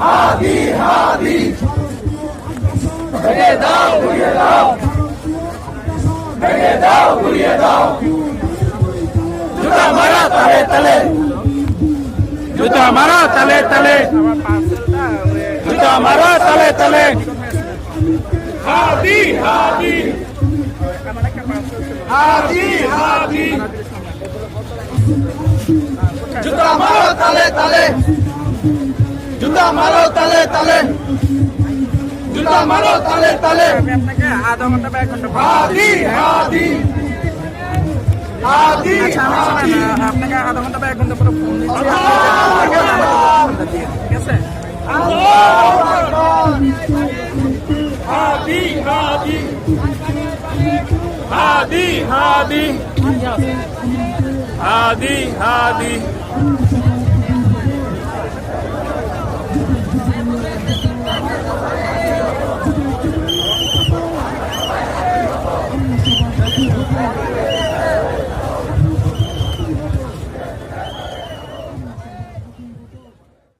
হাদি হাদি ভেঙে দাও ঘুরিয়ে দাও, ভেঙে দাও ঘুরিয়ে দাও, জুতা মারা তালে তালে, জুতা মারা তালে তালে, জুতা মারা তালে তালে, হাদি হাদি হাদি হাদি, জুতা মারো তালে তালে, জুতা মারো তালে তালে, জুতা মারো তালে তালে, আপনাকে আধা ঘন্টা বা 1 ঘন্টা হাদি হাদি হাদি, আপনাকে আধা ঘন্টা বা 1 ঘন্টা পরে ফোন দিচ্ছি, ঠিক আছে? হাদি হাদি হাদি হাদি হাদি হাদি,